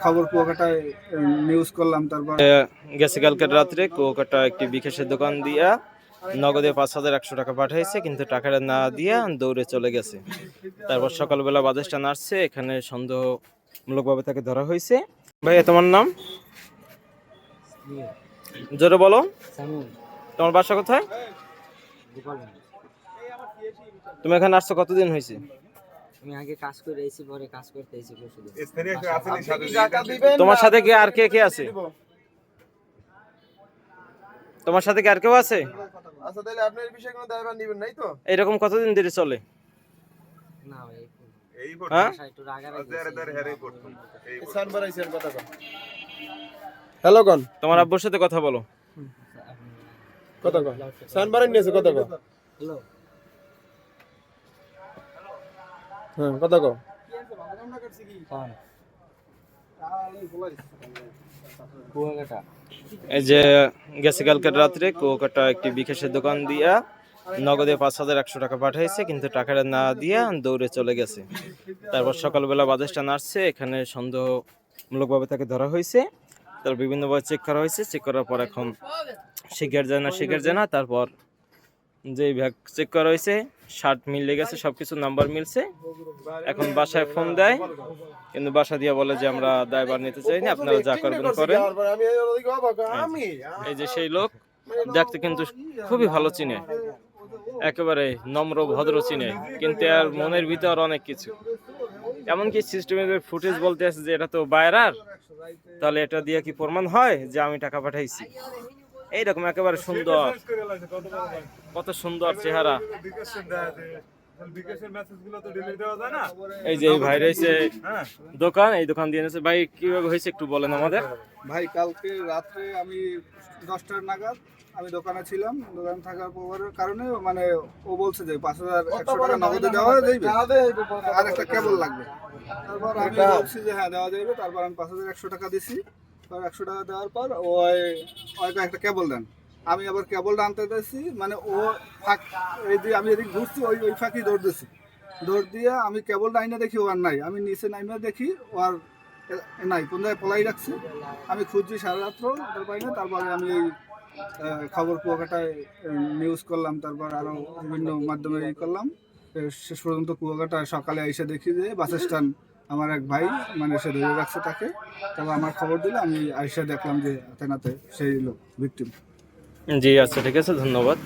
খবর কুয়াকাটায় নিউজ করলাম। তারপর গেছে কালকের রাত্রে কুয়াকাটা একটি বিকাশের দোকান দিয়া নগদে 5,100 টাকা পাঠাইছে, কিন্তু টাকাটা না দিয়া দৌড়ে চলে গেছে। তারপর সকালবেলা বাদেশটা নাড়ছে, এখানে সন্দেহমূলকভাবে তাকে ধরা হয়েছে। ভাইয়া তোমার নাম জোরে বলো। তোমার বাসা কোথায়? তুমি এখানে আসছো কতদিন হয়েছে? আমি আগে কাজ করে এসেছি, পরে কাজ করতে এসেছি পরশুদিন। তোমার সাথে কি আর কে কে আছে? তোমার সাথে কি আর কেউ আছে? আচ্ছা, তাহলে আপনি এই বিষয়ে কোনো দায়ভার নেবেন নাই তো? এরকম কতদিন ধরে চলে? না ভাই, হ্যাঁ, একটু রাগারাগি হ্যালো কোন তোমার আব্বুর সাথে কথা বলো। কথা কন সানবারেন নিয়েছে কথা কন। হ্যালো, হ্যাঁ কথা কন। কুয়াকাটা এই যে গেছে কালকের রাত্রে কুয়াকাটা একটি বিকাশের দোকান দিয়া নগদে 5,100 টাকা পাঠাইছে, কিন্তু টাকাটা না দিয়া দৌড়ে চলে গেছে। তারপর সকালবেলা বাদেশটা নাড়ছে, এখানে সন্দেহমূলকভাবে তাকে ধরা হয়েছে। তার বিভিন্নভাবে চেক করা হয়েছে, চেক করার পর এখন স্বীকার যায় না। তারপর যে ব্যাগ চেক করা হয়েছে, শার্ট মিলে গেছে, সবকিছু নাম্বার মিলছে। এখন বাসায় ফোন দেয়, কিন্তু বাসা দিয়ে বলে যে আমরা দায়ভার নিতে চাই না, আপনারা যা করবেন করেন। এই যে সেই লোক, দেখতে কিন্তু খুবই ভালো চিনে, একেবারে নম্র ভদ্র চিনে, কিন্তু আর মনের ভিতর অনেক কিছু। এমনকি সিস্টেমের ফুটেজ বলতে আছে যে এটা তো বাইরার, তাহলে এটা দিয়ে কি প্রমাণ হয় যে আমি টাকা পাঠাইছি? এইরকম একেবারে সুন্দর, কত সুন্দর চেহারা। এই যে ভাই রয়েছে দোকান, এই দোকান দিয়ে নিয়েছে। ভাই কিভাবে হয়েছে একটু বলেন আমাদের। ভাই কালকে রাত্রে আমি 10টার নাগাদ আমি দোকানে ছিলাম। দোকানে থাকার কারণে মানে ও বলছে যে 5,100 টাকা নগদে দেওয়া যাবে, আর একটা কেবল লাগবে। তারপর আমি বলছি যে হ্যাঁ দেওয়া যাবে। তারপর আমি 5,100 টাকা দিছি। 100 টাকা দেওয়ার পর ওই একটা কেবল দেন। আমি আবার কেবলটা আনতে দিয়েছি, মানে ও ফাঁক এই যে আমি এদিকে ঘুরছি, ওই ফাঁকি দৌড় দিছি। দৌড় দিয়ে আমি কেবলটা আইনা দেখি ও আর নাই। আমি নিচে নাইমা দেখি ও আর নাই, কোন জায়গায় পলাই রাখছি। আমি খুঁজছি সারা রাত্র, তার পাই না। তারপরে আমি এই খবর কুয়াকাটায় নিউজ করলাম, তারপর আরও বিভিন্ন মাধ্যমে করলাম। শেষ পর্যন্ত কুয়াকাটায় সকালে এসে দেখি যে বাস স্ট্যান্ড আমার এক ভাই মানে সে ধরে রাখছে তাকে। তারপর আমার খবর দিলে আমি আইসা দেখলাম যে হাতে নাতে সেই লোক ভিকটিম। জি আচ্ছা, ঠিক আছে, ধন্যবাদ।